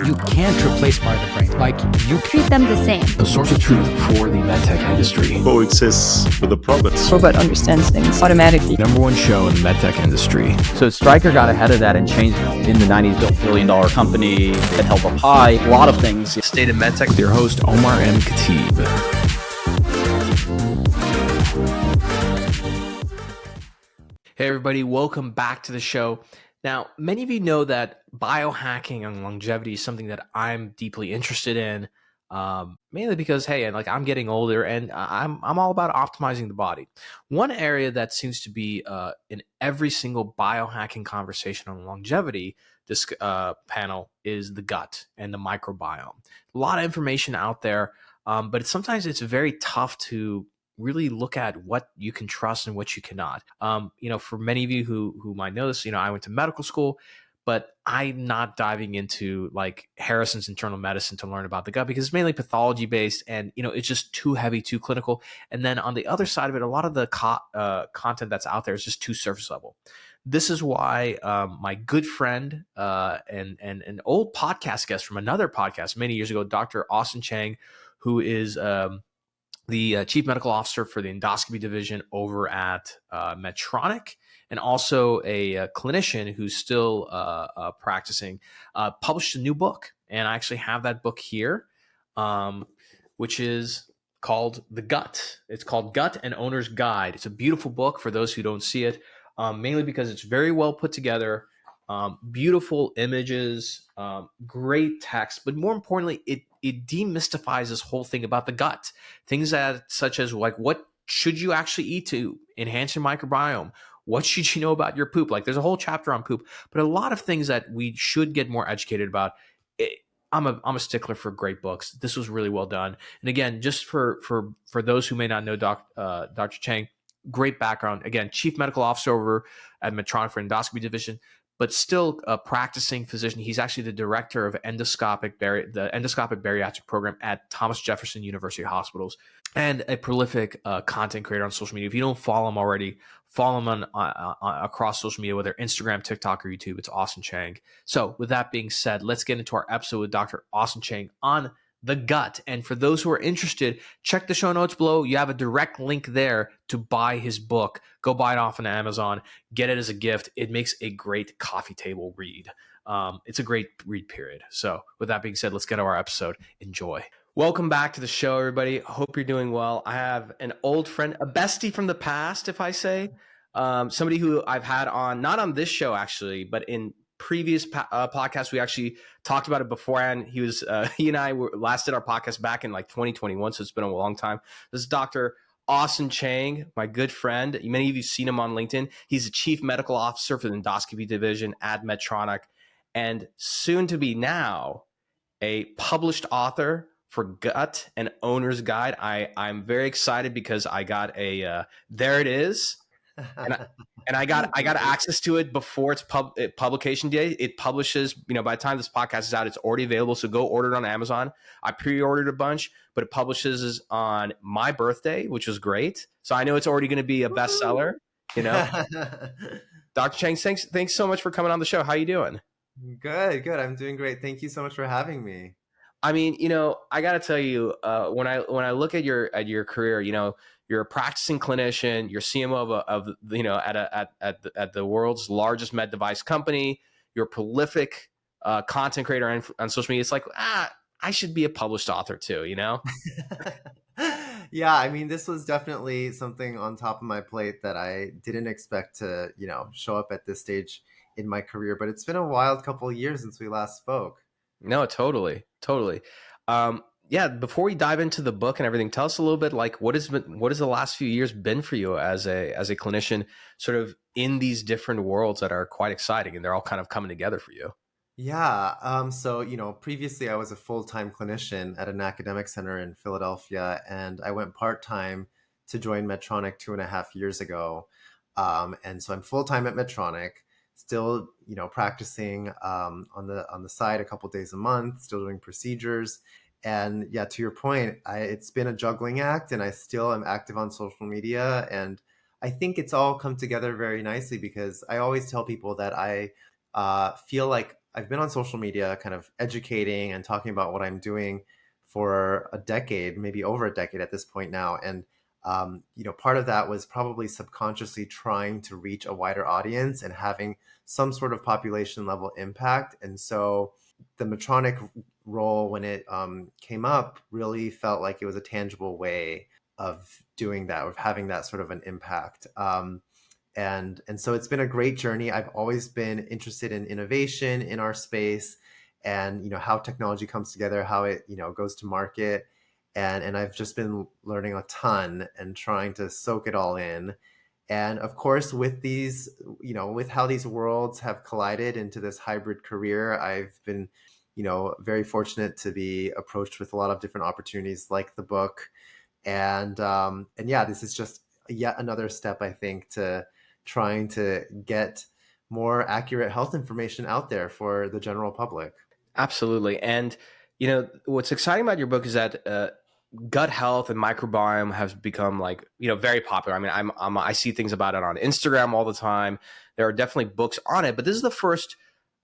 You can't replace part of the brain. Like, you treat them the same. A source of truth for the medtech industry. Coexists with the province. Robot understands things automatically. Number one show in the medtech industry. So Stryker got ahead of that and changed in the 90s, built $1 billion company that held up high, a lot of things. State of MedTech with your host, Omar and Khateeb. Hey everybody, welcome back to the show. Now, many of you know that biohacking and longevity is something that I'm deeply interested in, mainly because, hey, I'm getting older and I'm all about optimizing the body. One area that seems to be in every single biohacking conversation on longevity panel is the gut and the microbiome. A lot of information out there, but sometimes it's very tough to really look at what you can trust and what you cannot. For many of you who might know this, I went to medical school, but I'm not diving into like Harrison's internal medicine to learn about the gut because it's mainly pathology based and, it's just too heavy, too clinical. And then on the other side of it, a lot of the content that's out there is just too surface level. This is why my good friend and an old podcast guest from another podcast many years ago, Dr. Austin Chiang, who is the chief medical officer for the endoscopy division over at Medtronic, and also a clinician who's still practicing, published a new book. And I actually have that book here, which is called The Gut. It's called Gut and Owner's Guide. It's a beautiful book for those who don't see it, mainly because it's very well put together, beautiful images, great text, but more importantly, it demystifies this whole thing about the gut. Things such as like, what should you actually eat to enhance your microbiome? What should you know about your poop? Like, there's a whole chapter on poop, but a lot of things that we should get more educated about. I'm a stickler for great books. This was really well done. And again, just for those who may not know Dr. Chiang, great background. Again, chief medical officer over at Medtronic for endoscopy division, but still a practicing physician. He's actually the director of the endoscopic bariatric program at Thomas Jefferson University Hospitals, and a prolific content creator on social media. If you don't follow him already, follow him on across social media, whether Instagram, TikTok, or YouTube. It's Austin Chiang. So with that being said, let's get into our episode with Dr. Austin Chiang on the gut. And for those who are interested, check the show notes below. You have a direct link there to buy his book. Go buy it off on Amazon. Get it as a gift. It makes a great coffee table read. It's a great read period. So with that being said, let's get to our episode. Enjoy. Welcome back to the show, everybody. Hope you're doing well. I have an old friend, a bestie from the past, if I say, somebody who I've had on, not on this show actually, but in previous podcast. We actually talked about it beforehand. He and I last did our podcast back in like 2021, so it's been a long time. This is Dr. Austin Chiang, my good friend. Many of you have seen him on LinkedIn. He's the chief medical officer for the endoscopy division at Medtronic, and soon to be now a published author for Gut and Owner's Guide. I'm very excited because I got there it is. And I got access to it before its publication day. It publishes, by the time this podcast is out, it's already available. So go order it on Amazon. I pre-ordered a bunch, but it publishes on my birthday, which was great. So I know it's already going to be a bestseller. Dr. Chiang, thanks so much for coming on the show. How you doing? Good. I'm doing great. Thank you so much for having me. I mean, I got to tell you, when I look at your career, you're a practicing clinician, you're CMO at the world's largest med device company. You're a prolific content creator on social media. It's like, I should be a published author too, Yeah, I mean, this was definitely something on top of my plate that I didn't expect to, show up at this stage in my career. But it's been a wild couple of years since we last spoke. No, totally. Before we dive into the book and everything, tell us a little bit like what has the last few years been for you as a clinician, sort of in these different worlds that are quite exciting and they're all kind of coming together for you. Yeah. So, previously I was a full-time clinician at an academic center in Philadelphia, and I went part-time to join Medtronic 2.5 years ago. And so I'm full-time at Medtronic, still, practicing on the side a couple days a month, still doing procedures. And yeah, to your point, it's been a juggling act, and I still am active on social media. And I think it's all come together very nicely because I always tell people that I feel like I've been on social media kind of educating and talking about what I'm doing for a decade, maybe over a decade at this point now. And part of that was probably subconsciously trying to reach a wider audience and having some sort of population level impact. And so the Medtronic role, when it came up, really felt like it was a tangible way of doing that, of having that sort of an impact. And so it's been a great journey. I've always been interested in innovation in our space and, how technology comes together, how it, goes to market. And I've just been learning a ton and trying to soak it all in. And of course, with these, with how these worlds have collided into this hybrid career, I've been, very fortunate to be approached with a lot of different opportunities like the book. And yeah, this is just yet another step, I think, to trying to get more accurate health information out there for the general public. Absolutely. And, what's exciting about your book is that gut health and microbiome have become very popular. I mean, I see things about it on Instagram all the time. There are definitely books on it, but this is the first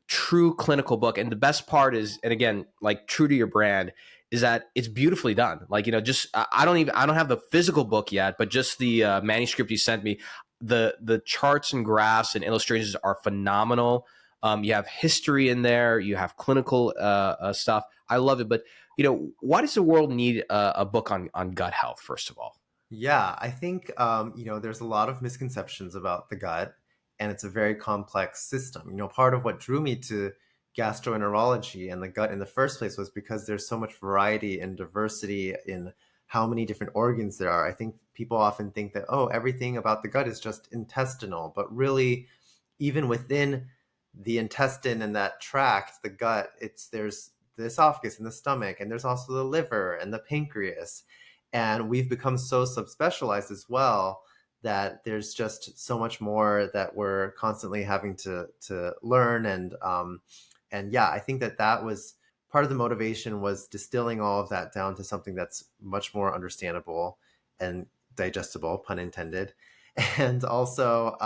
true clinical book. And the best part is, and again, true to your brand, is that it's beautifully done. I don't have the physical book yet, but just the manuscript you sent me, the charts and graphs and illustrations are phenomenal. You have history in there, you have clinical stuff. I love it. But, why does the world need a book on gut health, first of all? Yeah, I think, there's a lot of misconceptions about the gut, and it's a very complex system. Part of what drew me to gastroenterology and the gut in the first place was because there's so much variety and diversity in how many different organs there are. I think people often think that, everything about the gut is just intestinal, but really, even within the intestine and that tract, the gut, there's the esophagus and the stomach, and there's also the liver and the pancreas. And we've become so subspecialized as well that there's just so much more that we're constantly having to learn. And yeah, I think that was part of the motivation, was distilling all of that down to something that's much more understandable and digestible, pun intended. And also,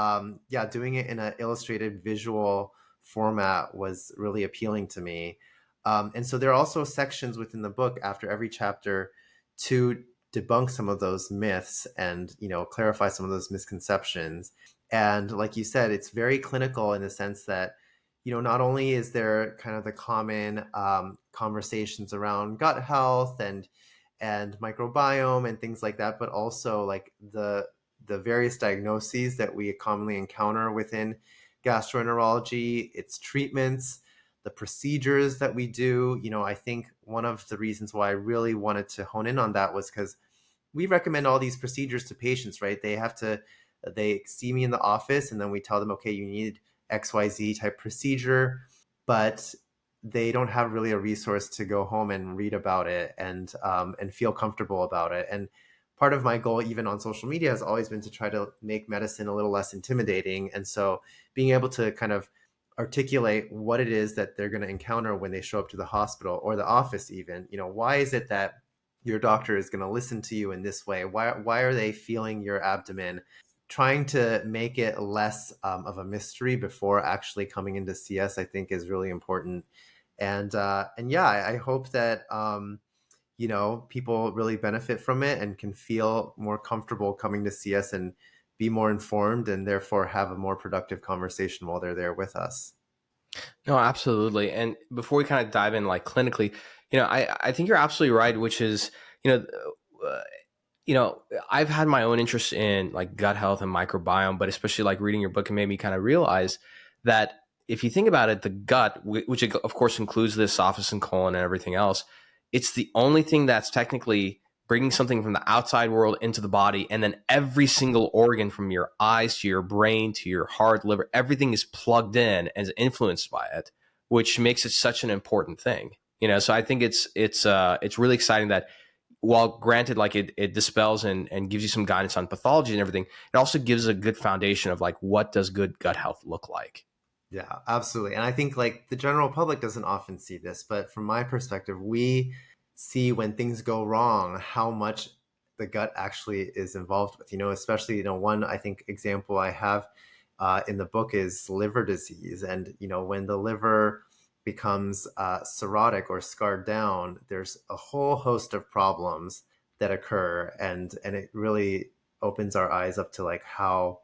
doing it in an illustrated visual format was really appealing to me. And so there are also sections within the book after every chapter to debunk some of those myths and, clarify some of those misconceptions. And like you said, it's very clinical in the sense that, not only is there kind of the common conversations around gut health and microbiome and things like that, but also the various diagnoses that we commonly encounter within gastroenterology, its treatments, the procedures that we do. I think one of the reasons why I really wanted to hone in on that was because we recommend all these procedures to patients, right? They see me in the office and then we tell them, okay, you need XYZ type procedure, but they don't have really a resource to go home and read about it and feel comfortable about it. And part of my goal, even on social media, has always been to try to make medicine a little less intimidating. And so being able to kind of articulate what it is that they're going to encounter when they show up to the hospital or the office even, why is it that your doctor is going to listen to you in this way? Why are they feeling your abdomen? Trying to make it less of a mystery before actually coming in to see us, I think, is really important. And yeah, I hope that, people really benefit from it and can feel more comfortable coming to see us and be more informed and therefore have a more productive conversation while they're there with us. No, absolutely. And before we kind of dive in clinically, I think you're absolutely right, which is, I've had my own interest in gut health and microbiome, but especially reading your book, and made me kind of realize that if you think about it, the gut, which of course includes the esophagus and colon and everything else, it's the only thing that's technically bringing something from the outside world into the body. And then every single organ, from your eyes to your brain to your heart, liver, everything is plugged in and is influenced by it, which makes it such an important thing. So I think it's really exciting that, while granted, it dispels and gives you some guidance on pathology and everything, it also gives a good foundation of what does good gut health look like. Yeah, absolutely. And I think the general public doesn't often see this, but from my perspective, we see when things go wrong, how much the gut actually is involved with, especially, one, I think, example I have in the book is liver disease. And, when the liver becomes cirrhotic or scarred down, there's a whole host of problems that occur, and it really opens our eyes up to like how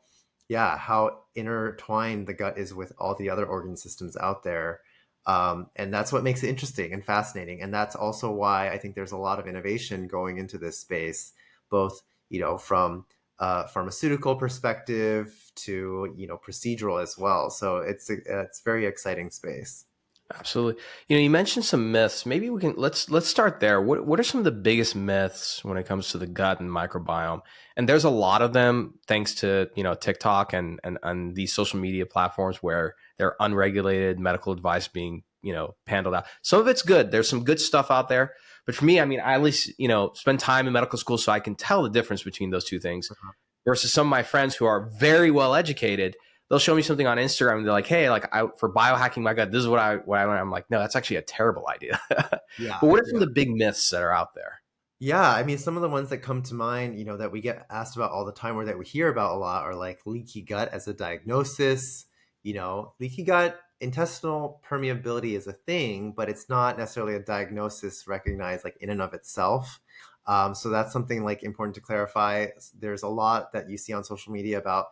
intertwined the gut is with all the other organ systems out there. And that's what makes it interesting and fascinating. And that's also why I think there's a lot of innovation going into this space, both, from a pharmaceutical perspective to, procedural as well. So it's very exciting space. Absolutely. You mentioned some myths. Maybe we can let's start there. What are some of the biggest myths when it comes to the gut and microbiome? And there's a lot of them thanks to, TikTok and these social media platforms where they're unregulated medical advice being, handled out. Some of it's good. There's some good stuff out there. But for me, I at least, spend time in medical school so I can tell the difference between those two things versus some of my friends who are very well educated. They'll show me something on Instagram and they're like, hey, for biohacking my gut, this is what I learned. I'm like, no, that's actually a terrible idea. Yeah. But what are some of the big myths that are out there? Yeah, some of the ones that come to mind, that we get asked about all the time or that we hear about a lot are like leaky gut as a diagnosis. Leaky gut, intestinal permeability is a thing, but it's not necessarily a diagnosis recognized like in and of itself. So that's something like important to clarify. There's a lot that you see on social media about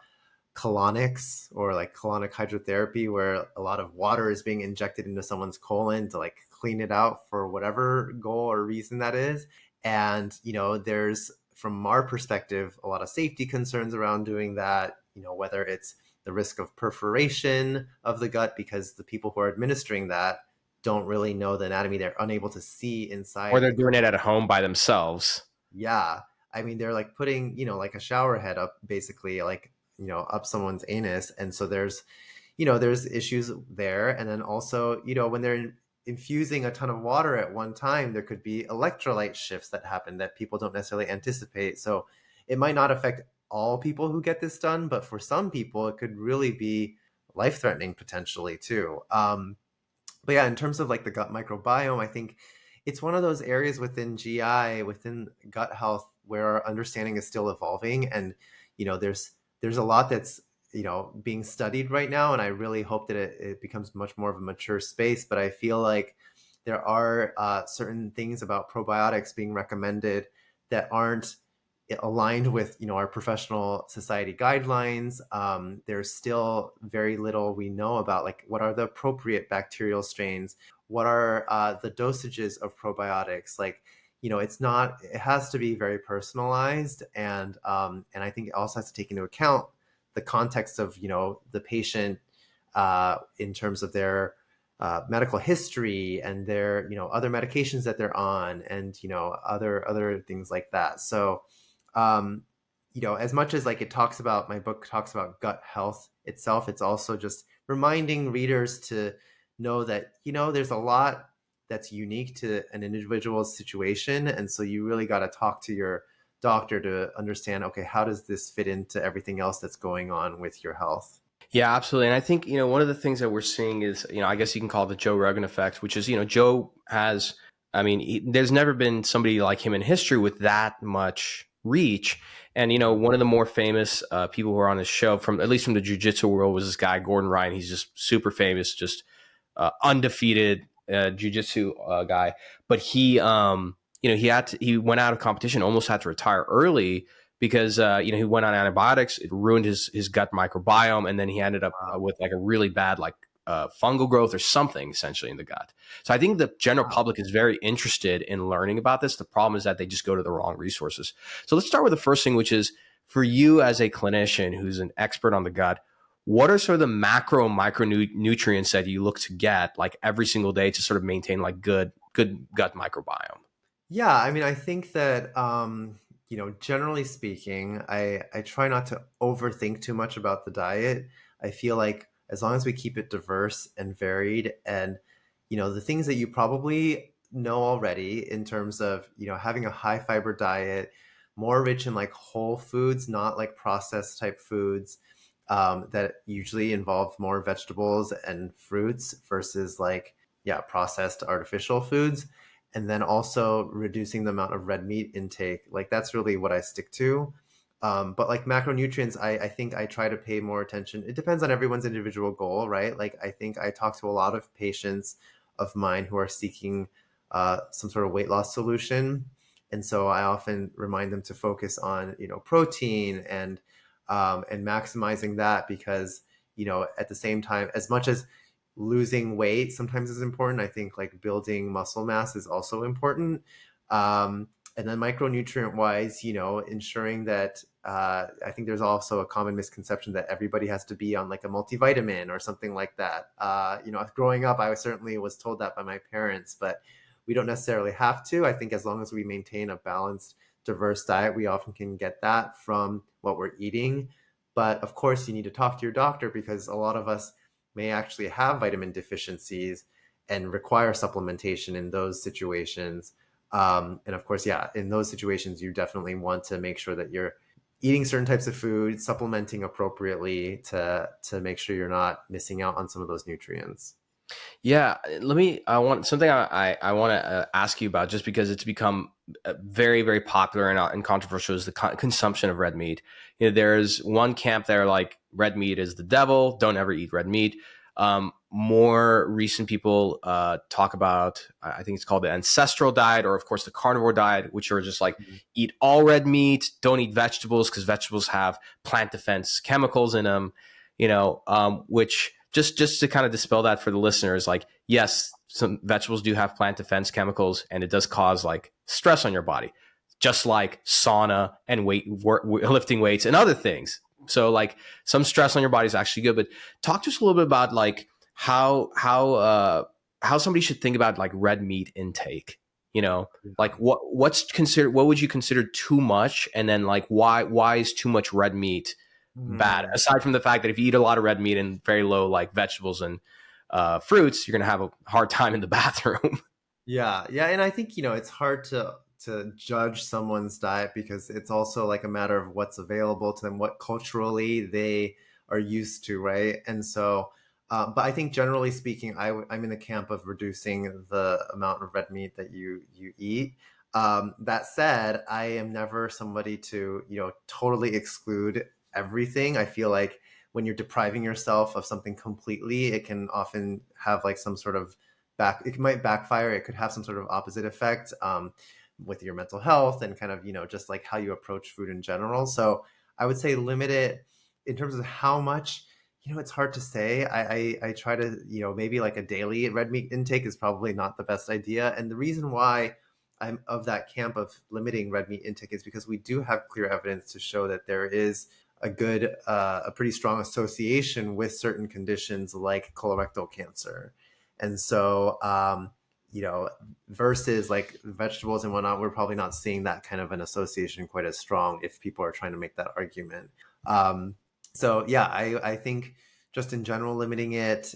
colonics or like colonic hydrotherapy, where a lot of water is being injected into someone's colon to like clean it out for whatever goal or reason that is. And, there's, from our perspective, a lot of safety concerns around doing that, whether it's the risk of perforation of the gut because the people who are administering that don't really know the anatomy. They're unable to see inside. Or they're doing it at home by themselves. Yeah. They're like putting, like a shower head up, basically, like, up someone's anus. And so there's issues there. And then also, when they're infusing a ton of water at one time, there could be electrolyte shifts that happen that people don't necessarily anticipate. So it might not affect all people who get this done, but for some people, it could really be life-threatening potentially too. But yeah, in terms of like the gut microbiome, I think it's one of those areas within GI, within gut health, where our understanding is still evolving. And, there's a lot that's, being studied right now. And I really hope that it becomes much more of a mature space. But I feel like there are certain things about probiotics being recommended that aren't aligned with, our professional society guidelines. There's still very little we know about, like, what are the appropriate bacterial strains? What are the dosages of probiotics? Like, it has to be very personalized. And I think it also has to take into account the context of, the patient in terms of their medical history and their, other medications that they're on and, other things like that. So, as much as like my book talks about gut health itself, it's also just reminding readers to know that, there's a lot that's unique to an individual's situation. And so you really got to talk to your doctor to understand, okay, how does this fit into everything else that's going on with your health? Yeah, absolutely. And I think, one of the things that we're seeing is, I guess you can call it the Joe Rogan effect, which is, Joe has, there's never been somebody like him in history with that much reach. And, one of the more famous people who are on his show, from at least from the jiu-jitsu world, was this guy, Gordon Ryan. He's just super famous, just undefeated jiu-jitsu guy. But he went out of competition, almost had to retire early because, he went on antibiotics. It ruined his gut microbiome. And then he ended up with like a really bad, fungal growth or something essentially in the gut. So I think the general public is very interested in learning about this. The problem is that they just go to the wrong resources. So let's start with the first thing, which is for you as a clinician who's an expert on the gut, what are sort of the macro and micronutrients that you look to get like every single day to sort of maintain like good gut microbiome? Yeah, I think that, generally speaking, I try not to overthink too much about the diet. I feel like as long as we keep it diverse and varied and, the things that you probably know already in terms of, having a high fiber diet, more rich in like whole foods, not like processed type foods, that usually involve more vegetables and fruits versus processed artificial foods. And then also reducing the amount of red meat intake. Like that's really what I stick to. But like macronutrients, I think I try to pay more attention. It depends on everyone's individual goal, right? Like I think I talk to a lot of patients of mine who are seeking some sort of weight loss solution. And so I often remind them to focus on, protein and maximizing that, because, at the same time, as much as losing weight sometimes is important, I think like building muscle mass is also important. And then micronutrient wise, ensuring that I think there's also a common misconception that everybody has to be on like a multivitamin or something like that. Growing up, I certainly was told that by my parents, but we don't necessarily have to. I think as long as we maintain a balanced, diverse diet, we often can get that from what we're eating. But of course, you need to talk to your doctor, because a lot of us may actually have vitamin deficiencies and require supplementation in those situations. And of course, in those situations, you definitely want to make sure that you're eating certain types of food, supplementing appropriately to make sure you're not missing out on some of those nutrients. Yeah, I want to ask you about, just because it's become very, very popular and controversial, is the consumption of red meat. There's one camp there like red meat is the devil, don't ever eat red meat. More recent people talk about, I think it's called the ancestral diet, or of course the carnivore diet, which are just like eat all red meat, don't eat vegetables because vegetables have plant defense chemicals in them, which just to kind of dispel that for the listeners, like, yes, some vegetables do have plant defense chemicals, and it does cause like stress on your body, just like sauna and lifting weights and other things. So like some stress on your body is actually good. But talk to us a little bit about like how somebody should think about like red meat intake. Like what would you consider too much, and then like why is too much red meat bad? Aside from the fact that if you eat a lot of red meat and very low like vegetables and fruits, you're gonna have a hard time in the bathroom. Yeah, and I think it's hard to judge someone's diet, because it's also like a matter of what's available to them, what culturally they are used to, right? And so, but I think generally speaking, I'm in the camp of reducing the amount of red meat that you eat. That said, I am never somebody to totally exclude everything. I feel like when you're depriving yourself of something completely, it can often have like some sort of it might backfire. It could have some sort of opposite effect with your mental health and kind of, just like how you approach food in general. So I would say limit it in terms of how much, it's hard to say. I try to, maybe like a daily red meat intake is probably not the best idea. And the reason why I'm of that camp of limiting red meat intake is because we do have clear evidence to show that there is a pretty strong association with certain conditions like colorectal cancer. And so, versus like vegetables and whatnot, we're probably not seeing that kind of an association quite as strong if people are trying to make that argument. I think just in general, limiting it,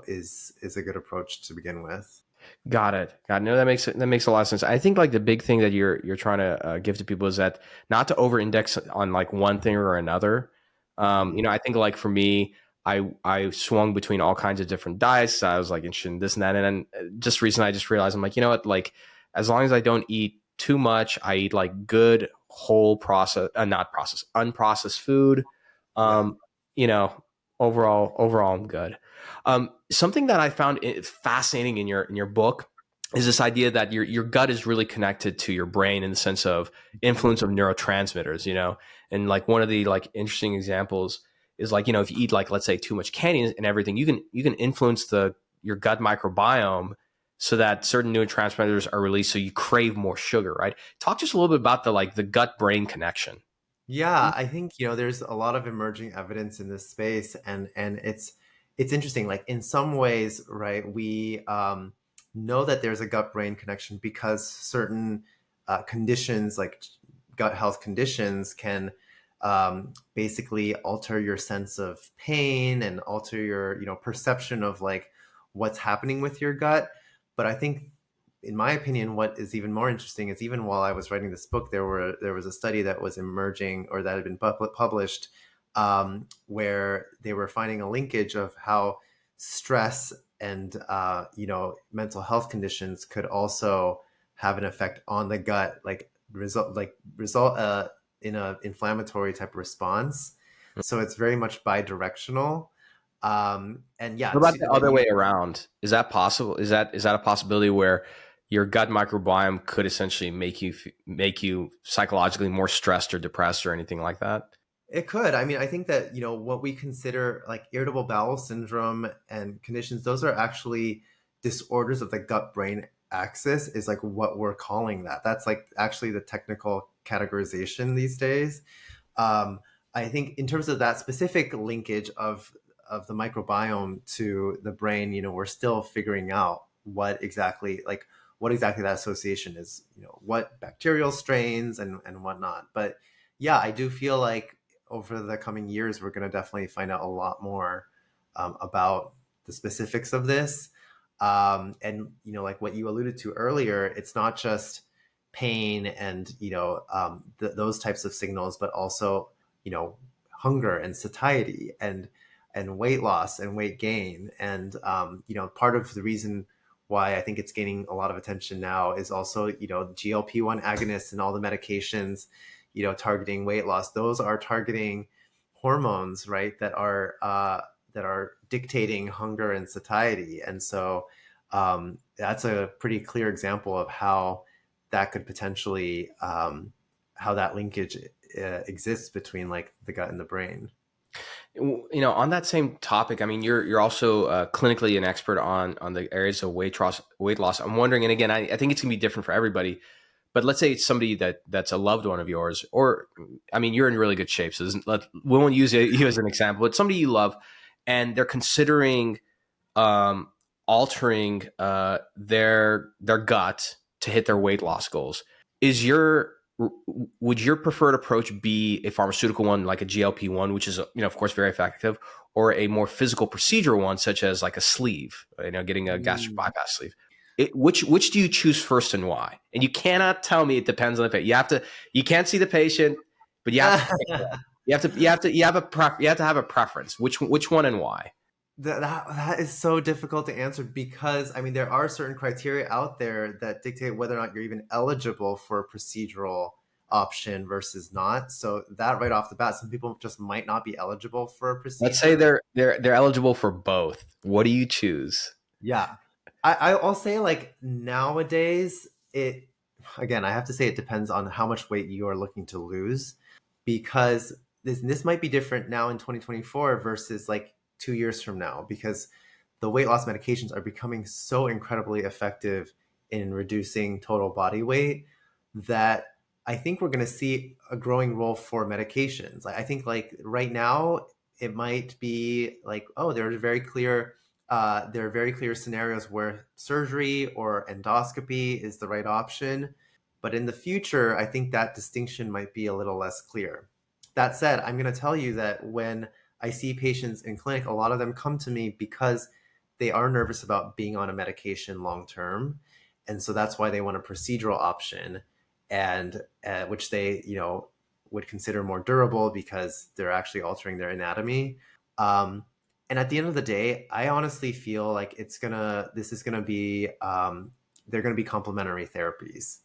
is a good approach to begin with. Got it. No, that makes a lot of sense. I think like the big thing that you're trying to give to people is that not to over index on like one thing or another. I think like for me, I swung between all kinds of different diets. I was like interested in this and that. And then just recently I just realized I'm like, like as long as I don't eat too much, I eat like good whole unprocessed food. Overall I'm good. Something that I found fascinating in your book is this idea that your gut is really connected to your brain in the sense of influence of neurotransmitters, and like one of the like interesting examples is like, if you eat like, let's say too much candy and everything, you can influence your gut microbiome so that certain neurotransmitters are released. So you crave more sugar, right? Talk to us a little bit about the gut brain connection. Yeah, I think, there's a lot of emerging evidence in this space, and it's interesting. Like in some ways, right, we know that there's a gut brain connection because certain conditions like gut health conditions can basically alter your sense of pain and alter your perception of like what's happening with your gut. But I think, in my opinion, what is even more interesting is even while I was writing this book, there was a study that was emerging or that had been published where they were finding a linkage of how stress and mental health conditions could also have an effect on the gut, result in an inflammatory type of response. So it's very much bidirectional. And yeah, What about the other way around? Is that possible? Is that a possibility where your gut microbiome could essentially make you psychologically more stressed or depressed or anything like that? it could. I mean, I think that, what we consider like irritable bowel syndrome and conditions, those are actually disorders of the gut-brain axis is like what we're calling that. That's like actually the technical categorization these days. Um, I think in terms of that specific linkage of the microbiome to the brain, we're still figuring out what exactly that association is, what bacterial strains and whatnot. But yeah, I do feel like over the coming years, we're going to definitely find out a lot more about the specifics of this. And, like what you alluded to earlier, it's not just pain and, those types of signals, but also, hunger and satiety and weight loss and weight gain. And, part of the reason why I think it's gaining a lot of attention now is also, GLP-1 agonists and all the medications, targeting weight loss. Those are targeting hormones, right? That are dictating hunger and satiety. And so that's a pretty clear example of how that could potentially, how that linkage exists between like the gut and the brain. On that same topic, I mean, you're also clinically an expert on the areas of weight loss. I'm wondering, and again, I think it's gonna be different for everybody, but let's say it's somebody that's a loved one of yours, or I mean, you're in really good shape, so we won't use you as an example, but somebody you love, and they're considering altering their gut to hit their weight loss goals. Would your preferred approach be a pharmaceutical one like a GLP-1, which is, of course, very effective, or a more physical procedure one, such as like a sleeve, getting a gastric bypass sleeve? Which do you choose first and why? And you cannot tell me it depends on the patient. You can't see the patient, but you have to have a preference. Which one and why? That is so difficult to answer because, I mean, there are certain criteria out there that dictate whether or not you're even eligible for a procedural option versus not. So that right off the bat, some people just might not be eligible for a procedure. Let's say they're eligible for both. What do you choose? Yeah, I'll say like nowadays, again, I have to say it depends on how much weight you are looking to lose, because this might be different now in 2024 versus like 2 years from now, because the weight loss medications are becoming so incredibly effective in reducing total body weight that I think we're going to see a growing role for medications. I think like right now it might be like, oh, there are very clear scenarios where surgery or endoscopy is the right option. But in the future, I think that distinction might be a little less clear. That said, I'm going to tell you that when I see patients in clinic, a lot of them come to me because they are nervous about being on a medication long term. And so that's why they want a procedural option, and which they, would consider more durable because they're actually altering their anatomy. And at the end of the day, I honestly feel like they're going to be complementary therapies.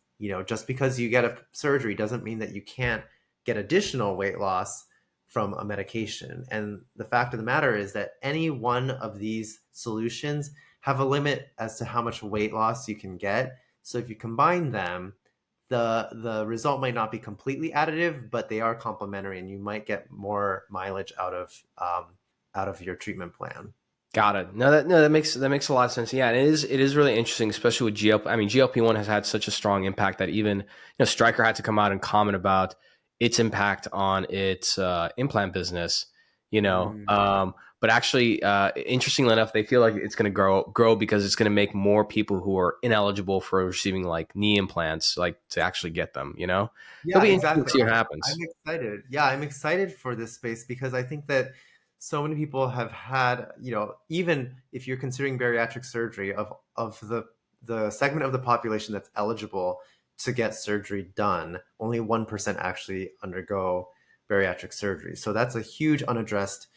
Just because you get a surgery doesn't mean that you can't get additional weight loss from a medication. And the fact of the matter is that any one of these solutions have a limit as to how much weight loss you can get. So if you combine them, the result might not be completely additive, but they are complementary, and you might get more mileage out of your treatment plan. Got it. That makes a lot of sense. Yeah, and it is really interesting, especially with GLP. I mean, GLP-1 has had such a strong impact that even Stryker had to come out and comment about its impact on its implant business. But actually, interestingly enough, they feel like it's going to grow because it's going to make more people who are ineligible for receiving like knee implants, like to actually get them. Yeah, it'll be exactly. interesting to see what happens. I'm excited. Yeah, I'm excited for this space because I think that so many people have had, even if you're considering bariatric surgery, of the segment of the population that's eligible to get surgery done, only 1% actually undergo bariatric surgery. So that's a huge unaddressed,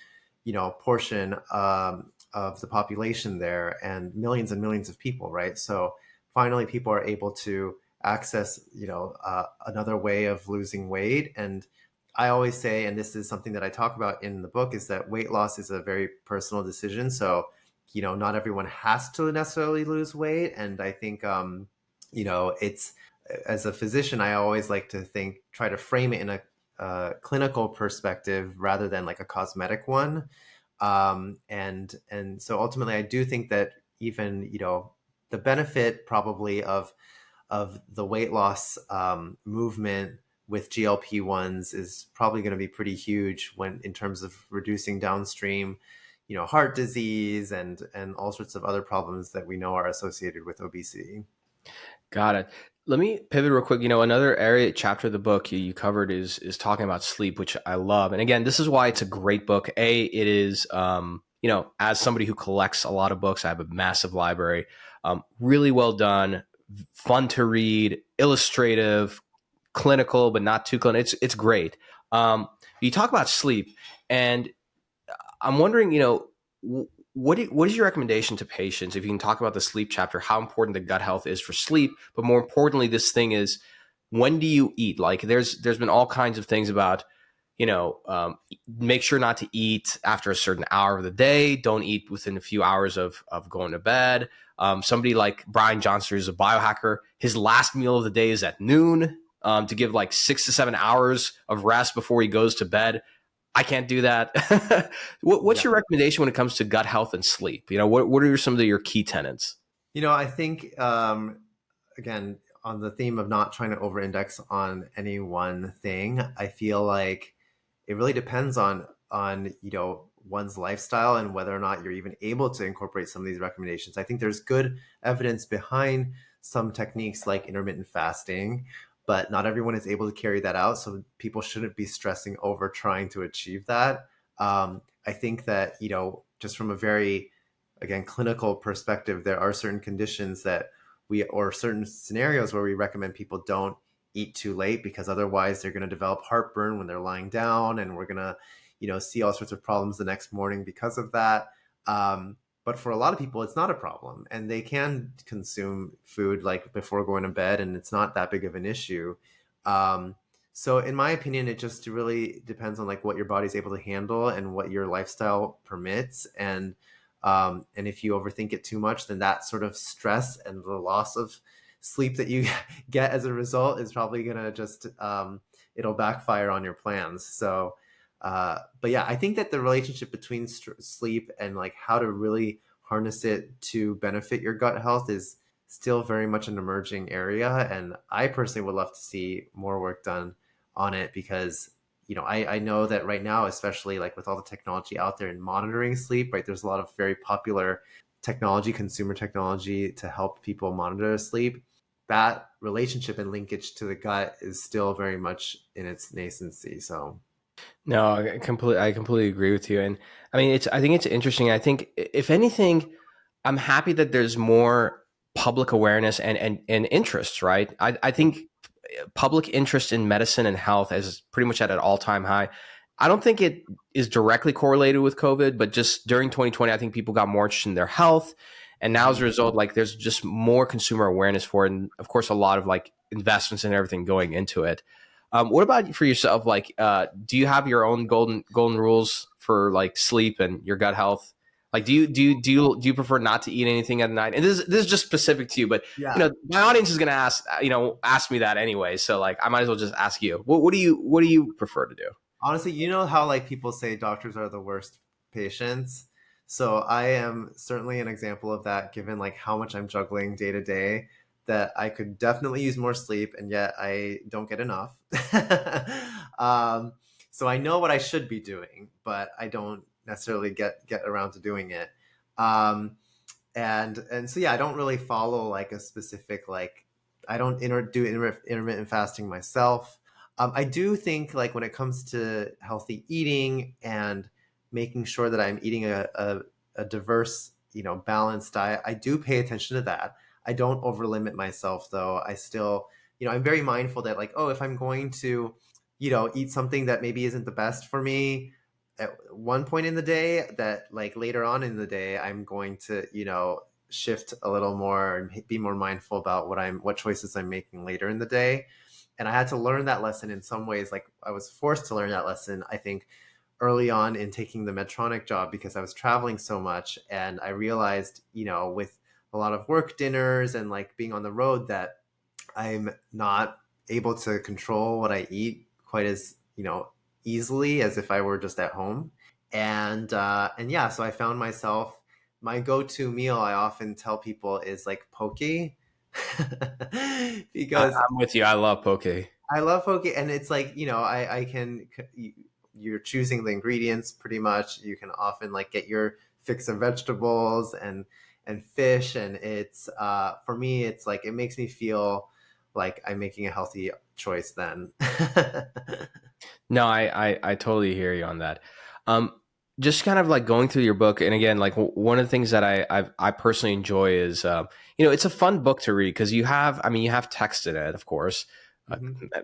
portion of the population there, and millions of people, right? So finally, people are able to access, another way of losing weight, and I always say, and this is something that I talk about in the book, is that weight loss is a very personal decision. So, not everyone has to necessarily lose weight. And I think, it's, as a physician, I always like to try to frame it in a clinical perspective rather than like a cosmetic one. And so ultimately, I do think that even, the benefit probably of the weight loss movement with GLP-1s is probably going to be pretty huge when in terms of reducing downstream, heart disease and all sorts of other problems that we know are associated with obesity. Got it. Let me pivot real quick. Another chapter of the book you covered is talking about sleep, which I love. And again, this is why it's a great book. It is, as somebody who collects a lot of books, I have a massive library, really well done, fun to read, illustrative, clinical, but not too clinical. It's great. You talk about sleep, and I'm wondering, what is your recommendation to patients if you can talk about the sleep chapter, how important the gut health is for sleep, but more importantly, this thing is, when do you eat? Like there's been all kinds of things about, make sure not to eat after a certain hour of the day. Don't eat within a few hours of going to bed. Somebody like Brian Johnson, who's a biohacker, his last meal of the day is at noon, to give like 6 to 7 hours of rest before he goes to bed. I can't do that. What's your recommendation when it comes to gut health and sleep? What are some of your key tenets? I think, again, on the theme of not trying to over-index on any one thing, I feel like it really depends on one's lifestyle and whether or not you're even able to incorporate some of these recommendations. I think there's good evidence behind some techniques like intermittent fasting, but not everyone is able to carry that out. So people shouldn't be stressing over trying to achieve that. I think that, just from a very, again, clinical perspective, there are certain conditions that or certain scenarios where we recommend people don't eat too late, because otherwise they're going to develop heartburn when they're lying down, and we're going to, see all sorts of problems the next morning because of that. But for a lot of people, it's not a problem, and they can consume food like before going to bed, and it's not that big of an issue. So in my opinion, it just really depends on like what your body's able to handle and what your lifestyle permits. And if you overthink it too much, then that sort of stress and the loss of sleep that you get as a result is probably going to just, it'll backfire on your plans. So, but yeah, I think that the relationship between sleep and like how to really harness it to benefit your gut health is still very much an emerging area. And I personally would love to see more work done on it, because, I know that right now, especially like with all the technology out there in monitoring sleep, right, there's a lot of very popular technology, consumer technology to help people monitor sleep. That relationship and linkage to the gut is still very much in its nascency. So No, I completely agree with you. And I mean, I think it's interesting. I think if anything, I'm happy that there's more public awareness and interest, right? I think public interest in medicine and health is pretty much at an all-time high. I don't think it is directly correlated with COVID, but just during 2020, I think people got more interested in their health. And now as a result, like there's just more consumer awareness for it. And of course, a lot of like investments and everything going into it. What about for yourself? Like, do you have your own golden rules for like sleep and your gut health? Like, do you prefer not to eat anything at night? And this is just specific to you, but my audience is going to ask me that anyway. So like, I might as well just ask you. What do you prefer to do? Honestly, how like people say doctors are the worst patients. So I am certainly an example of that, given like how much I'm juggling day to day, that I could definitely use more sleep, and yet I don't get enough. So I know what I should be doing, but I don't necessarily get around to doing it. And so, yeah, I don't really follow like a specific, like I don't do intermittent fasting myself. I do think like when it comes to healthy eating and making sure that I'm eating a diverse, balanced diet, I do pay attention to that. I don't overlimit myself though. I still, I'm very mindful that like, if I'm going to, eat something that maybe isn't the best for me at one point in the day, that like later on in the day, I'm going to, shift a little more and be more mindful about what choices I'm making later in the day. And I had to learn that lesson in some ways. Like I was forced to learn that lesson, I think, early on in taking the Medtronic job because I was traveling so much. And I realized, with a lot of work dinners and like being on the road, that I'm not able to control what I eat quite as, easily as if I were just at home. And yeah, so I found myself, my go-to meal, I often tell people, is like poke. Because I'm with you. I love poke. I love poke, and it's like, I can, you're choosing the ingredients pretty much. You can often like get your fix of vegetables and fish, and it's for me, it's like it makes me feel like I'm making a healthy choice then. No, I totally hear you on that. Just kind of like going through your book, and again, like one of the things that I personally enjoy is, it's a fun book to read because you have text in it, of course.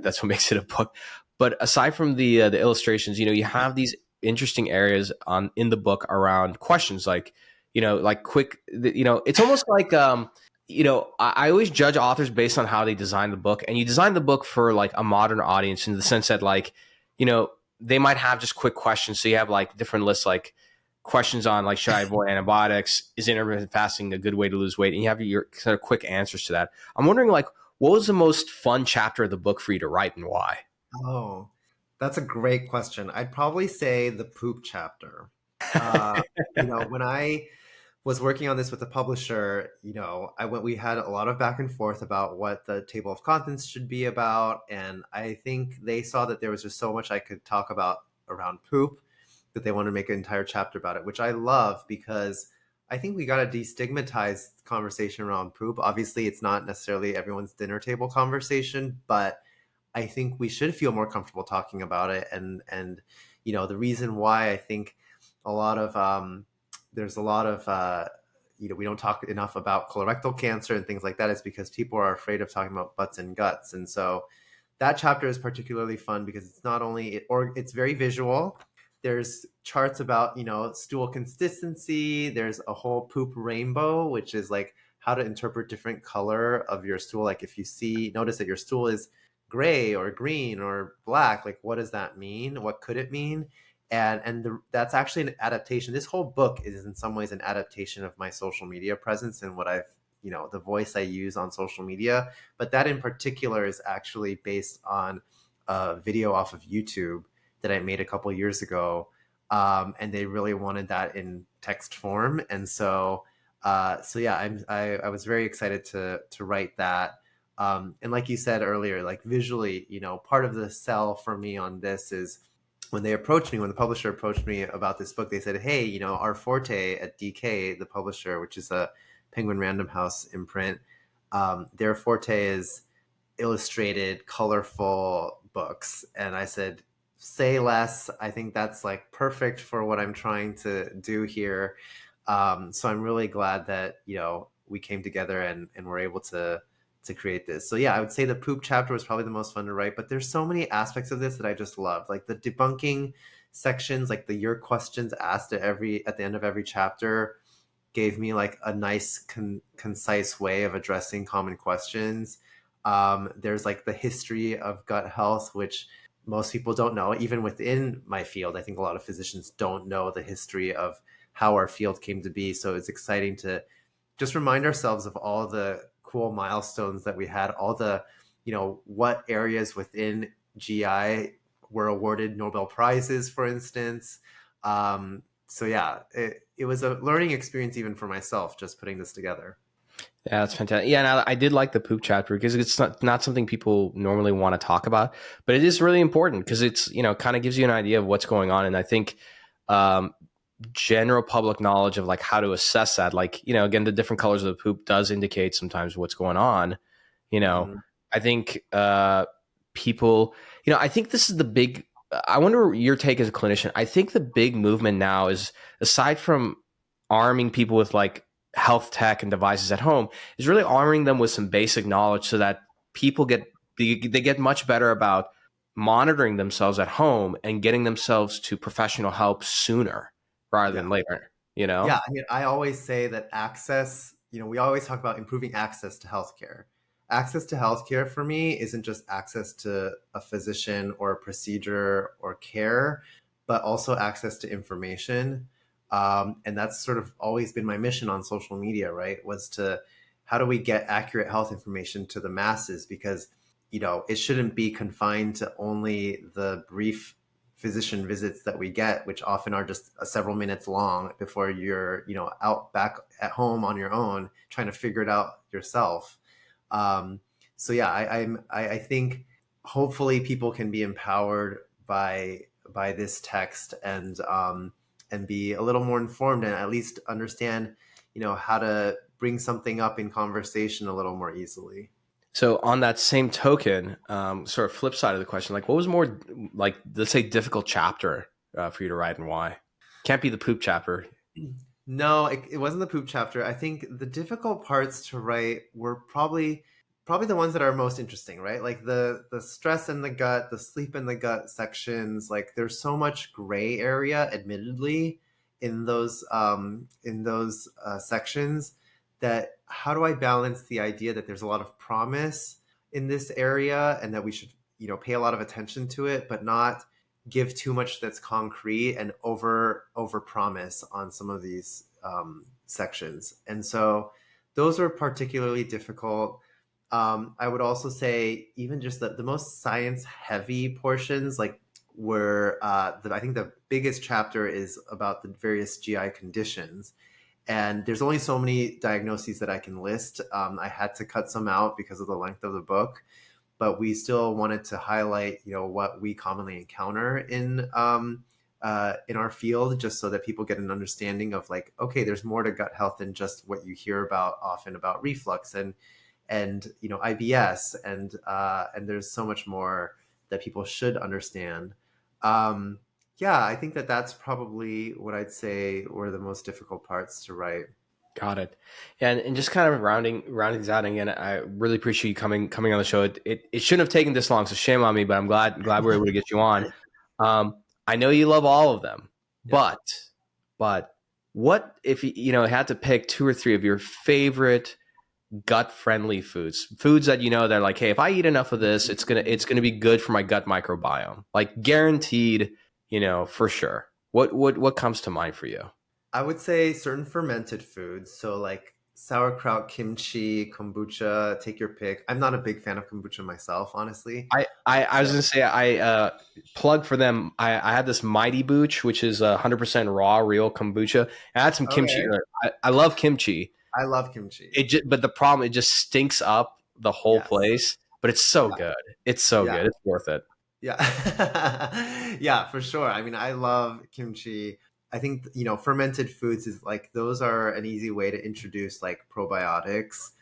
That's what makes it a book. But aside from the illustrations, you have these interesting areas in the book around questions like, like quick, it's almost like, I always judge authors based on how they design the book, and you design the book for like a modern audience in the sense that like, they might have just quick questions. So you have like different lists, like questions on like, should I avoid antibiotics? Is intermittent fasting a good way to lose weight? And you have your kind of quick answers to that. I'm wondering like, what was the most fun chapter of the book for you to write and why? Oh, that's a great question. I'd probably say the poop chapter. When I was working on this with the publisher, we had a lot of back and forth about what the table of contents should be about. And I think they saw that there was just so much I could talk about around poop that they wanted to make an entire chapter about it, which I love because I think we got to destigmatize the conversation around poop. Obviously, it's not necessarily everyone's dinner table conversation, but I think we should feel more comfortable talking about it. And the reason why I think a lot of there's a lot of we don't talk enough about colorectal cancer and things like that is because people are afraid of talking about butts and guts. And so that chapter is particularly fun because it's not only it's very visual. There's charts about stool consistency. There's a whole poop rainbow, which is like how to interpret different color of your stool. Like if you notice that your stool is gray or green or black, like what does that mean? What could it mean? That's actually an adaptation. This whole book is in some ways an adaptation of my social media presence and what I've, the voice I use on social media. But that in particular is actually based on a video off of YouTube that I made a couple of years ago. And they really wanted that in text form. And so yeah, I was very excited to write that. And like you said earlier, like visually, part of the sell for me on this is when the publisher approached me about this book, they said, hey, our forte at DK, the publisher, which is a Penguin Random House imprint, their forte is illustrated, colorful books. And I said, say less. I think that's like perfect for what I'm trying to do here. So I'm really glad that, we came together and were able to create this. So yeah, I would say the poop chapter was probably the most fun to write, but there's so many aspects of this that I just love. Like the debunking sections, like your questions asked at the end of every chapter gave me like a nice concise way of addressing common questions. There's like the history of gut health, which most people don't know. Even within my field, I think a lot of physicians don't know the history of how our field came to be. So it's exciting to just remind ourselves of all the cool milestones that we had, all the, what areas within GI were awarded Nobel Prizes, for instance. So yeah, it was a learning experience even for myself, just putting this together. Yeah, that's fantastic. Yeah, and I did like the poop chapter because it's not something people normally want to talk about, but it is really important because it's, kind of gives you an idea of what's going on. And I think general public knowledge of like how to assess that, like, again, the different colors of the poop does indicate sometimes what's going on. I think people, I think this is the big, I wonder your take as a clinician. I think the big movement now is, aside from arming people with like health tech and devices at home, is really arming them with some basic knowledge so that people they get much better about monitoring themselves at home and getting themselves to professional help sooner rather than later, Yeah, I always say that access, we always talk about improving access to healthcare. access to healthcare for me isn't just access to a physician or a procedure or care, but also access to information. And that's sort of always been my mission on social media, right? Was to how do we get accurate health information to the masses? Because, it shouldn't be confined to only the brief physician visits that we get, which often are just several minutes long before you're, out back at home on your own, trying to figure it out yourself. So yeah, I think hopefully people can be empowered by this text and be a little more informed and at least understand, how to bring something up in conversation a little more easily. So on that same token, sort of flip side of the question, like what was more like, let's say, difficult chapter for you to write and why? Can't be the poop chapter. No, it wasn't the poop chapter. I think the difficult parts to write were probably the ones that are most interesting, right? Like the stress in the gut, the sleep in the gut sections. Like there's so much gray area, admittedly, in those sections. That how do I balance the idea that there's a lot of promise in this area and that we should, pay a lot of attention to it, but not give too much that's concrete and over promise on some of these sections. And so those are particularly difficult. I would also say even just the most science heavy portions, like where I think the biggest chapter is about the various GI conditions. And there's only so many diagnoses that I can list. I had to cut some out because of the length of the book, but we still wanted to highlight, what we commonly encounter in our field, just so that people get an understanding of like, okay, there's more to gut health than just what you hear about often about reflux and IBS, and there's so much more that people should understand. Yeah, I think that's probably what I'd say were the most difficult parts to write. Got it. And just kind of rounding things out again, I really appreciate you coming on the show. It shouldn't have taken this long, so shame on me, but I'm glad we were able to get you on. I know you love all of them, yeah. But what if you had to pick 2 or 3 of your favorite gut friendly foods that they're like, hey, if I eat enough of this, it's gonna be good for my gut microbiome, like guaranteed. For sure. What comes to mind for you? I would say certain fermented foods. So like sauerkraut, kimchi, kombucha, take your pick. I'm not a big fan of kombucha myself, honestly. I was going to say, I plug for them. I had this Mighty Booch, which is 100% raw, real kombucha. I had some kimchi. I love kimchi. I love kimchi. But the problem, it just stinks up the whole place, but it's so good. It's so good. It's worth it. Yeah. Yeah, for sure. I mean, I love kimchi. I think, fermented foods is like, those are an easy way to introduce like probiotics,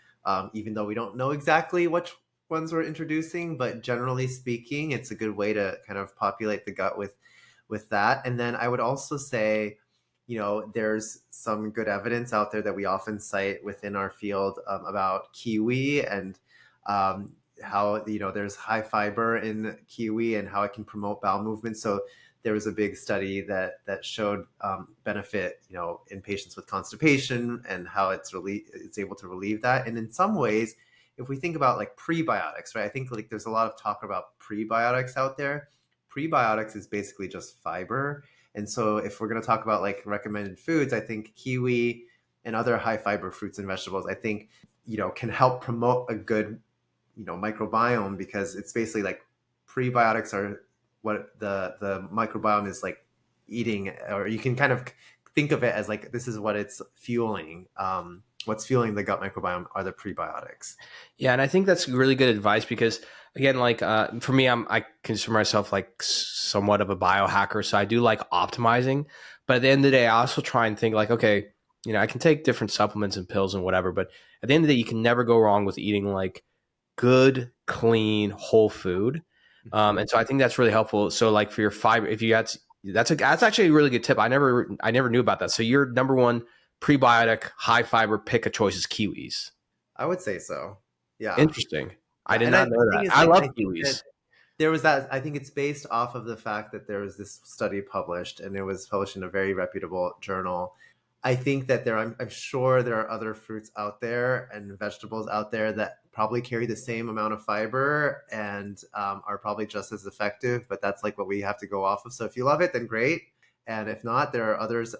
even though we don't know exactly which ones we're introducing, but generally speaking, it's a good way to kind of populate the gut with that. And then I would also say, there's some good evidence out there that we often cite within our field about kiwi and how there's high fiber in kiwi and how it can promote bowel movement. So there was a big study that showed benefit in patients with constipation and how it's able to relieve that. And in some ways, if we think about like prebiotics, right? I think like there's a lot of talk about prebiotics out there. Prebiotics is basically just fiber. And so if we're going to talk about like recommended foods, I think kiwi and other high fiber fruits and vegetables, I think, can help promote a good microbiome, because it's basically like prebiotics are what the microbiome is like eating, or you can kind of think of it as like, this is what it's fueling. What's fueling the gut microbiome are the prebiotics. Yeah. And I think that's really good advice, because again, like for me, I consider myself like somewhat of a biohacker. So I do like optimizing, but at the end of the day, I also try and think like, okay, I can take different supplements and pills and whatever, but at the end of the day, you can never go wrong with eating like good, clean, whole food. And so I think that's really helpful. So like for your fiber, if you got, that's actually a really good tip. I never knew about that. So your number one prebiotic high fiber pick of choice is kiwis. I would say so. Yeah. Interesting. I did not know that. I love kiwis. There was that, I think it's based off of the fact that there was this study published, and it was published in a very reputable journal. I think that I'm sure there are other fruits out there and vegetables out there that probably carry the same amount of fiber and are probably just as effective, but that's like what we have to go off of. So if you love it, then great. And if not, there are others,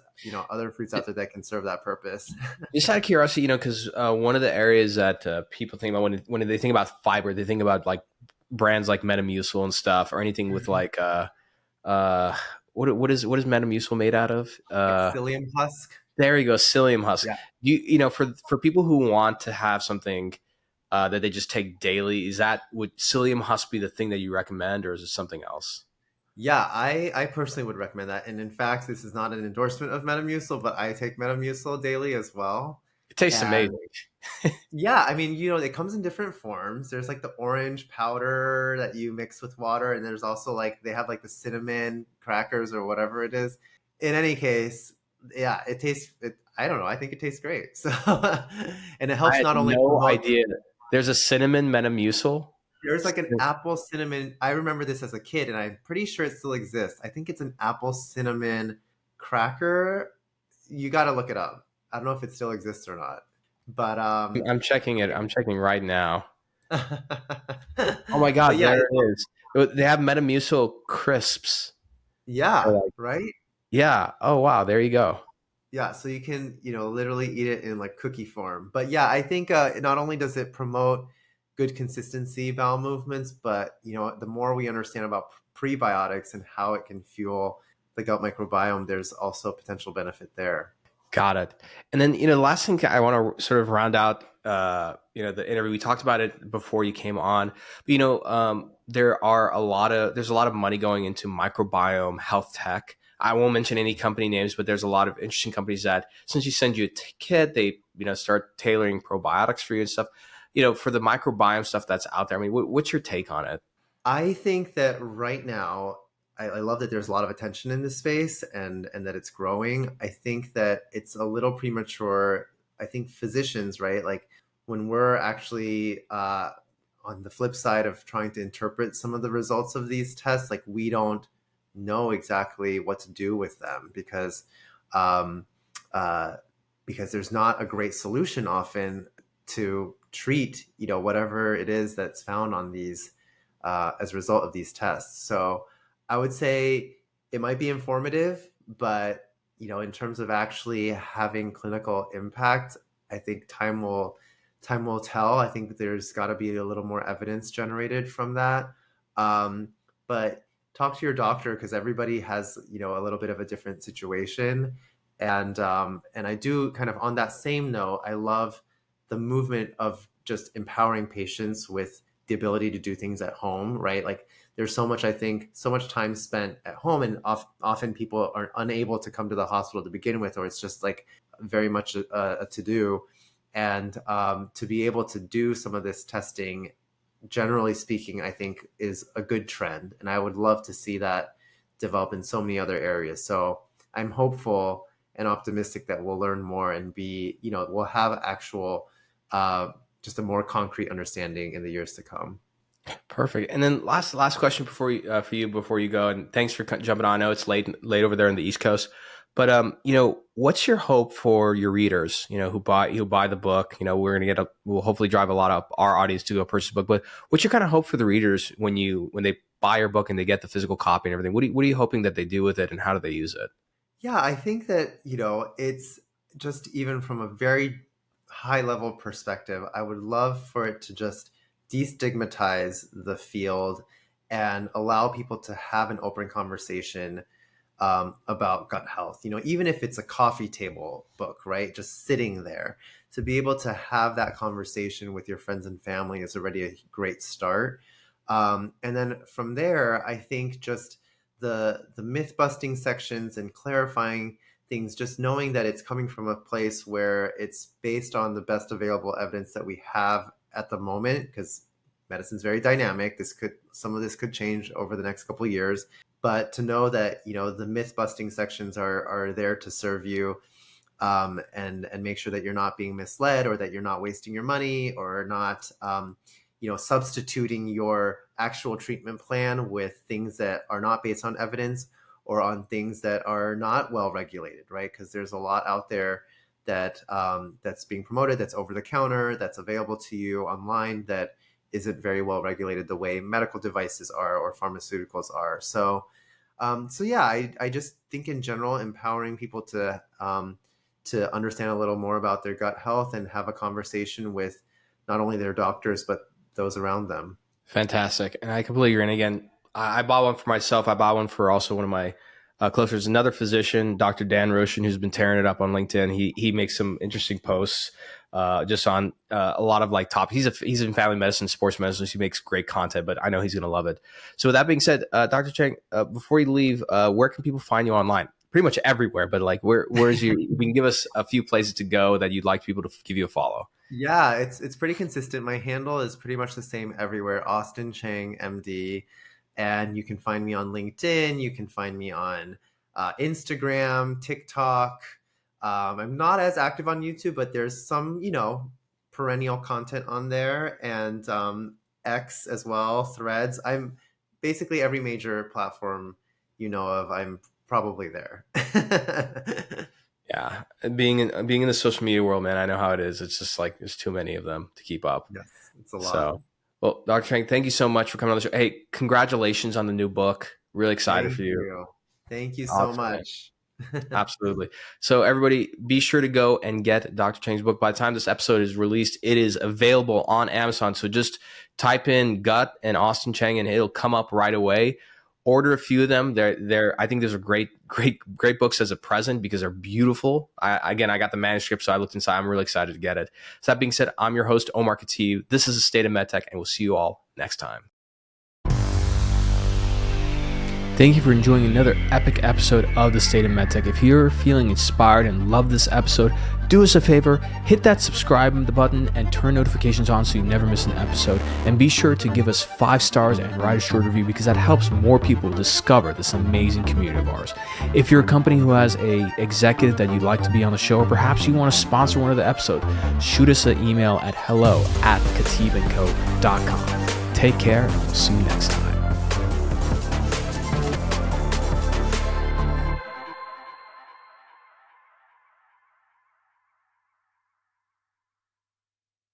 other fruits out there that can serve that purpose. Just out of curiosity, because one of the areas that people think about when they think about fiber, they think about like brands like Metamucil and stuff, or anything with like what is Metamucil made out of? Psyllium husk. There you go, psyllium husk. Yeah. For people who want to have something that they just take daily, would psyllium husk be the thing that you recommend, or is it something else? Yeah, I personally would recommend that. And in fact, this is not an endorsement of Metamucil, but I take Metamucil daily as well. It tastes amazing. Yeah, I mean, it comes in different forms. There's like the orange powder that you mix with water, and there's also like they have like the cinnamon crackers or whatever it is. In any case, yeah, it tastes. I don't know. I think it tastes great. So, and it helps not only. No idea. There's a cinnamon Metamucil. There's like an apple cinnamon. I remember this as a kid, and I'm pretty sure it still exists. I think it's an apple cinnamon cracker. You got to look it up. I don't know if it still exists or not, but I'm checking it. I'm checking right now. Oh my God, yeah, there it is. They have Metamucil crisps. Yeah, right? Yeah. Oh, wow. There you go. Yeah, so you can, literally eat it in like cookie form. But yeah, I think not only does it promote good consistency bowel movements, but the more we understand about prebiotics and how it can fuel the gut microbiome, there's also potential benefit there. Got it. And then, the last thing I want to sort of round out, the interview, we talked about it before you came on, but, there's a lot of money going into microbiome health tech. I won't mention any company names, but there's a lot of interesting companies that, since you send you a kit, they, start tailoring probiotics for you and stuff, for the microbiome stuff that's out there. I mean, what's your take on it? I think that right now, I love that there's a lot of attention in this space and that it's growing. I think that it's a little premature. I think physicians, right? Like when we're actually on the flip side of trying to interpret some of the results of these tests, like we don't know exactly what to do with them because there's not a great solution often to treat, whatever it is that's found on these as a result of these tests. So I would say it might be informative, but in terms of actually having clinical impact, I think time will tell. I think that there's got to be a little more evidence generated from that. But talk to your doctor because everybody has a little bit of a different situation, and I do kind of on that same note, I love the movement of just empowering patients with the ability to do things at home, right? Like there's so much time spent at home, and often people are unable to come to the hospital to begin with, or it's just like very much a to-do. And to be able to do some of this testing, generally speaking, I think is a good trend. And I would love to see that develop in so many other areas. So I'm hopeful and optimistic that we'll learn more and we'll have actual, just a more concrete understanding in the years to come. Perfect. And then last question before you go, and thanks for jumping on. I know it's late over there on the East Coast, but what's your hope for your readers? Who buy the book? We'll hopefully drive a lot of our audience to go purchase the book. But what's your kind of hope for the readers when they buy your book and they get the physical copy and everything? What are you hoping that they do with it, and how do they use it? Yeah, I think that it's just even from a very high level perspective, I would love for it to just destigmatize the field and allow people to have an open conversation about gut health. Even if it's a coffee table book, right? Just sitting there, to be able to have that conversation with your friends and family is already a great start. And then from there, I think just the myth busting sections and clarifying things, just knowing that it's coming from a place where it's based on the best available evidence that we have at the moment, because medicine's very dynamic. Some of this could change over the next couple of years, but to know that the myth busting sections are there to serve you, and make sure that you're not being misled, or that you're not wasting your money, or not substituting your actual treatment plan with things that are not based on evidence, or on things that are not well regulated, right? Because there's a lot out there that's being promoted, that's over the counter, that's available to you online, that isn't very well regulated the way medical devices are or pharmaceuticals are. So yeah, I just think in general, empowering people to understand a little more about their gut health and have a conversation with not only their doctors, but those around them. Fantastic. And I completely agree. And again, I bought one for myself. I bought one for also one of my close friends, another physician, Dr. Dan Roshan, who's been tearing it up on LinkedIn. He makes some interesting posts just on a lot of like he's in family medicine, sports medicine. So he makes great content, but I know he's going to love it. So with that being said, Dr. Chiang, before you leave, where can people find you online? Pretty much everywhere, but like where's you can give us a few places to go that you'd like people to give you a follow. Yeah, it's pretty consistent. My handle is pretty much the same everywhere, Austin Chiang, MD. And you can find me on LinkedIn. You can find me on Instagram, TikTok. I'm not as active on YouTube, but there's some, perennial content on there, and X as well, Threads. I'm basically every major platform you know of, I'm probably there. Yeah, being in the social media world, man, I know how it is. It's just like there's too many of them to keep up. Yes, it's a lot. So, well, Dr. Chiang, thank you so much for coming on the show. Hey, congratulations on the new book. Really excited for you. Thank you so much. Absolutely. So everybody, be sure to go and get Dr. Chiang's book. By the time this episode is released, it is available on Amazon. So just type in gut and Austin Chiang and it'll come up right away. Order a few of them. I think those are great books as a present because they're beautiful. I got the manuscript, so I looked inside. I'm really excited to get it. So that being said, I'm your host, Omar Khateeb. This is the State of MedTech, and we'll see you all next time. Thank you for enjoying another epic episode of the State of MedTech. If you're feeling inspired and love this episode, do us a favor, hit that subscribe button and turn notifications on so you never miss an episode. And be sure to give us 5 stars and write a short review because that helps more people discover this amazing community of ours. If you're a company who has a executive that you'd like to be on the show, or perhaps you want to sponsor one of the episodes, shoot us an email at hello@khateebandco.com. Take care, and we'll see you next time.